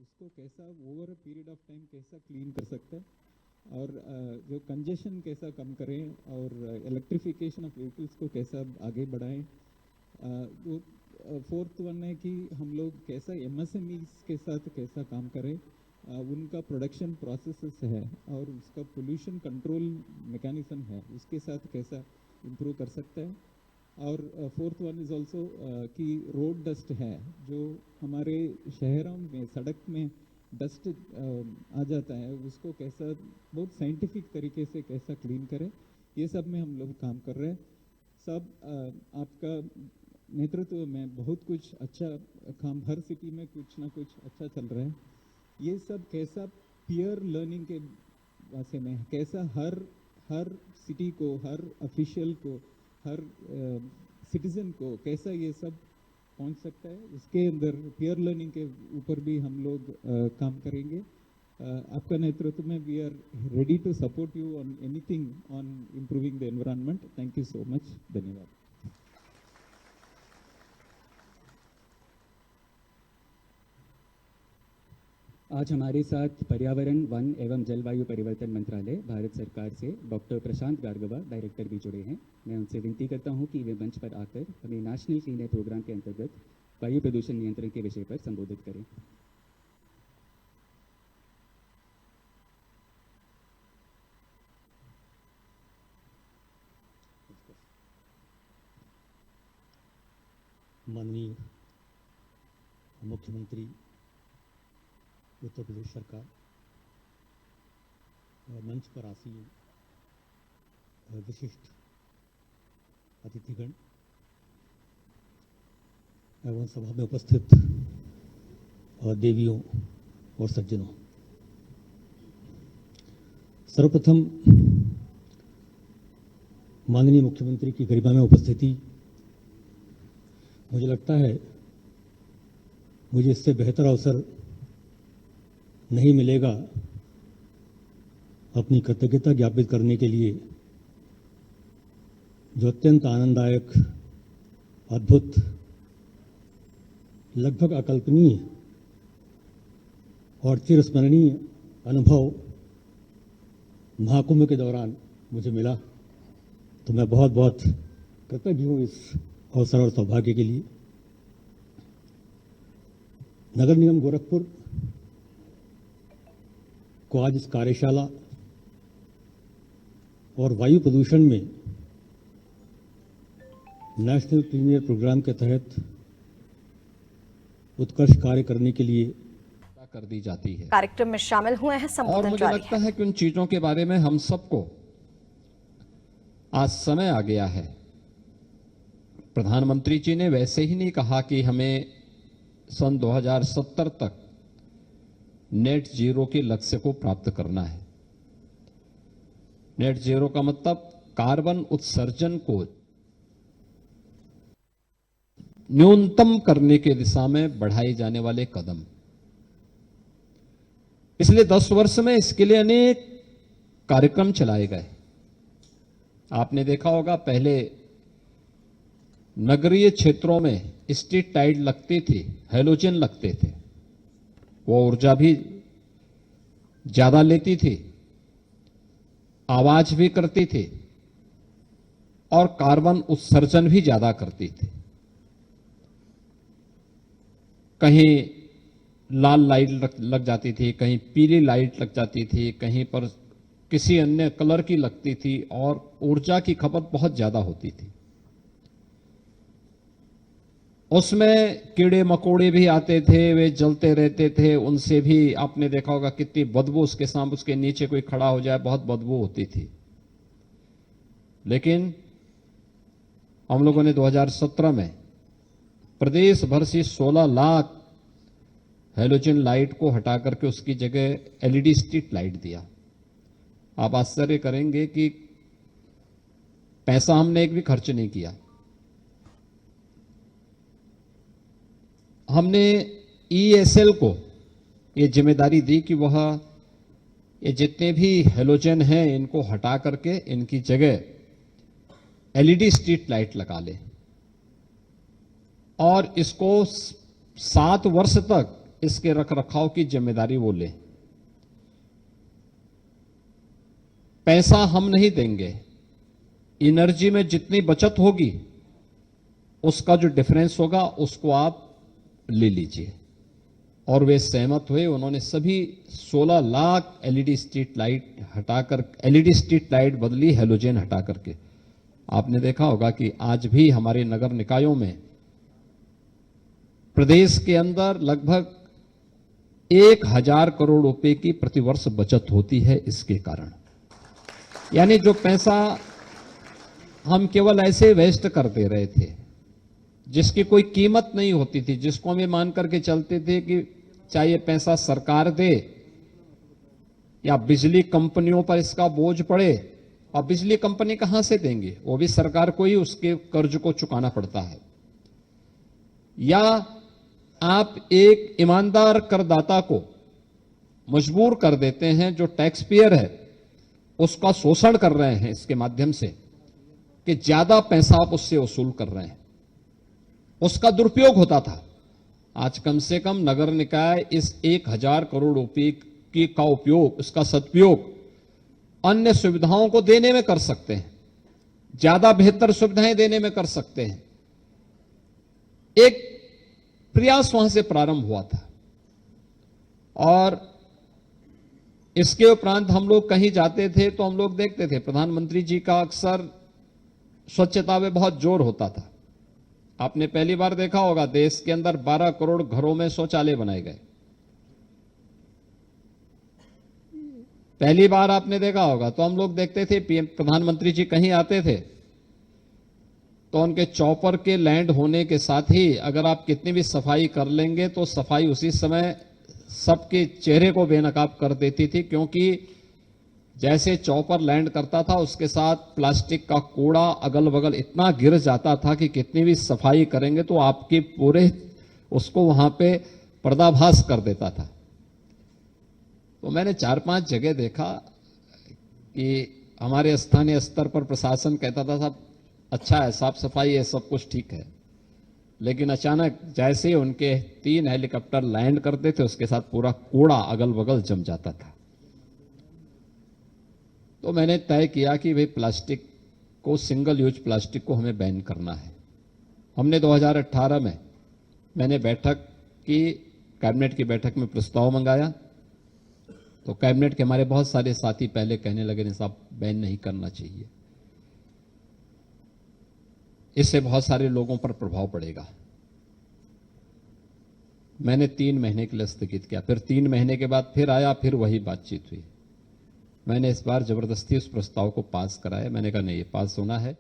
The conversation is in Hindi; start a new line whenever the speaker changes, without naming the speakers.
उसको कैसा over a period of time कैसा क्लीन कर सकते हैं, और जो कंजेशन कैसा कम करें, और इलेक्ट्रिफिकेशन ऑफ व्हीकल्स को कैसा आगे बढ़ाएं। वो फोर्थ वन है कि हम लोग कैसा एमएसएमईज के साथ कैसा काम करें, उनका प्रोडक्शन प्रोसेसेस है और उसका पोल्यूशन कंट्रोल मैकेनिज्म है, उसके साथ कैसा इम्प्रूव कर सकते हैं। और फोर्थ वन इज़ ऑल्सो कि रोड डस्ट है जो हमारे शहरों में सड़क में डस्ट आ जाता है, उसको कैसा बहुत साइंटिफिक तरीके से कैसा क्लीन करें, ये सब में हम लोग काम कर रहे हैं। सब आपका नेतृत्व में बहुत कुछ अच्छा काम, हर सिटी में कुछ ना कुछ अच्छा चल रहा है। ये सब कैसा पीयर लर्निंग के वास्ते में कैसा हर सिटी को, हर ऑफिशियल को, हर सिटीजन को कैसा ये सब पहुंच सकता है, इसके अंदर पीयर लर्निंग के ऊपर भी हम लोग काम करेंगे। आपका नेतृत्व में we are ready to support you on anything on improving the environment. Thank you so much, धन्यवाद।
आज हमारे साथ पर्यावरण, वन एवं जलवायु परिवर्तन मंत्रालय, भारत सरकार से डॉक्टर प्रशांत भार्गवा, डायरेक्टर भी जुड़े हैं। मैं उनसे विनती करता हूं कि वे मंच पर आकर हमें नेशनल क्लीन एयर प्रोग्राम के अंतर्गत वायु प्रदूषण नियंत्रण के विषय पर संबोधित करें।
माननीय मुख्यमंत्री उत्तर प्रदेश सरकार, मंच पर आसीन विशिष्ट अतिथिगण एवं सभा में उपस्थित देवियों और सज्जनों, सर्वप्रथम माननीय मुख्यमंत्री की गरिमा में उपस्थिति, मुझे लगता है मुझे इससे बेहतर अवसर नहीं मिलेगा अपनी कृतज्ञता ज्ञापित करने के लिए, जो अत्यंत आनंददायक, अद्भुत, लगभग अकल्पनीय और चिरस्मरणीय अनुभव महाकुंभ के दौरान मुझे मिला। तो मैं बहुत बहुत कृतज्ञ हूँ इस अवसर और सौभाग्य के लिए। नगर निगम गोरखपुर को आज इस कार्यशाला और वायु प्रदूषण में नेशनल क्लीन एयर प्रोग्राम के तहत उत्कृष्ट कार्य करने के लिए
कर दी जाती है।
कार्यक्रम में शामिल हुए हैं,
और मुझे लगता है कि उन चीजों के बारे में हम सबको आज समय आ गया है। प्रधानमंत्री जी ने वैसे ही नहीं कहा कि हमें सन 2070 तक नेट जीरो के लक्ष्य को प्राप्त करना है। नेट जीरो का मतलब कार्बन उत्सर्जन को न्यूनतम करने के दिशा में बढ़ाए जाने वाले कदम। पिछले 10 वर्ष में इसके लिए अनेक कार्यक्रम चलाए गए। आपने देखा होगा, पहले नगरीय क्षेत्रों में स्ट्रीट लाइट लगती थी, हैलोजन लगते थे, वो ऊर्जा भी ज्यादा लेती थी, आवाज भी करती थी और कार्बन उत्सर्जन भी ज्यादा करती थी। कहीं लाल लाइट लग जाती थी, कहीं पीली लाइट लग जाती थी, कहीं पर किसी अन्य कलर की लगती थी और ऊर्जा की खपत बहुत ज्यादा होती थी। उसमें कीड़े मकोड़े भी आते थे, वे जलते रहते थे, उनसे भी आपने देखा होगा कितनी बदबू, उसके सामने उसके नीचे कोई खड़ा हो जाए बहुत बदबू होती थी। लेकिन हम लोगों ने 2017 में प्रदेश भर से 16 लाख हैलोजन लाइट को हटा करके उसकी जगह एलईडी स्ट्रीट लाइट दिया। आप आश्चर्य करेंगे कि पैसा हमने एक भी खर्च नहीं किया। हमने ईएसएल को ये जिम्मेदारी दी कि वह ये जितने भी हैलोजन हैं इनको हटा करके इनकी जगह एलईडी स्ट्रीट लाइट लगा ले और इसको 7 वर्ष तक इसके रखरखाव की जिम्मेदारी वो ले। पैसा हम नहीं देंगे, एनर्जी में जितनी बचत होगी उसका जो डिफरेंस होगा उसको आप ले लीजिए। और वे सहमत हुए। उन्होंने सभी 16 लाख एलईडी स्ट्रीट लाइट हटाकर, एलईडी स्ट्रीट लाइट बदली हेलोजन हटा करके। आपने देखा होगा कि आज भी हमारे नगर निकायों में प्रदेश के अंदर लगभग 1000 करोड़ रुपए की प्रतिवर्ष बचत होती है इसके कारण। यानी जो पैसा हम केवल ऐसे वेस्ट कर दे रहे थे, जिसकी कोई कीमत नहीं होती थी, जिसको हम ये मान करके चलते थे कि चाहे ये पैसा सरकार दे या बिजली कंपनियों पर इसका बोझ पड़े, और बिजली कंपनी कहां से देंगे, वो भी सरकार को ही उसके कर्ज को चुकाना पड़ता है। या आप एक ईमानदार करदाता को मजबूर कर देते हैं, जो टैक्स पेयर है उसका शोषण कर रहे हैं इसके माध्यम से, कि ज्यादा पैसा आप उससे वसूल कर रहे हैं। उसका दुरुपयोग होता था। आज कम से कम नगर निकाय इस 1000 करोड़ रुपए की का उपयोग, इसका सदुपयोग अन्य सुविधाओं को देने में कर सकते हैं, ज्यादा बेहतर सुविधाएं देने में कर सकते हैं। एक प्रयास वहां से प्रारंभ हुआ था। और इसके उपरांत हम लोग कहीं जाते थे तो हम लोग देखते थे प्रधानमंत्री जी का अक्सर स्वच्छता में बहुत जोर होता था। आपने पहली बार देखा होगा देश के अंदर 12 करोड़ घरों में शौचालय बनाए गए। पहली बार आपने देखा होगा तो हम लोग देखते थे पीएम प्रधानमंत्री जी कहीं आते थे तो उनके चौपर के लैंड होने के साथ ही अगर आप कितनी भी सफाई कर लेंगे तो सफाई उसी समय सबके चेहरे को बेनकाब कर देती थी, क्योंकि जैसे चौपर लैंड करता था उसके साथ प्लास्टिक का कूड़ा अगल बगल इतना गिर जाता था कि कितनी भी सफाई करेंगे तो आपके पूरे उसको वहां पे पर्दाभास कर देता था। तो मैंने 4-5 जगह देखा कि हमारे स्थानीय स्तर पर प्रशासन कहता था साहब अच्छा है, साफ सफाई है, सब कुछ ठीक है, लेकिन अचानक जैसे ही उनके 3 हेलीकॉप्टर लैंड करते थे उसके साथ पूरा कूड़ा अगल बगल जम जाता था। तो मैंने तय किया कि भाई प्लास्टिक को, सिंगल यूज प्लास्टिक को हमें बैन करना है। हमने 2018 में मैंने बैठक की, कैबिनेट की बैठक में प्रस्ताव मंगाया, तो कैबिनेट के हमारे बहुत सारे साथी पहले कहने लगे नहीं साहब बैन नहीं करना चाहिए, इससे बहुत सारे लोगों पर प्रभाव पड़ेगा। मैंने 3 महीने के लिए स्थगित किया, फिर 3 महीने के बाद फिर आया, फिर वही बातचीत हुई। मैंने इस बार जबरदस्ती उस प्रस्ताव को पास कराया। मैंने कहा नहीं, ये पास होना है।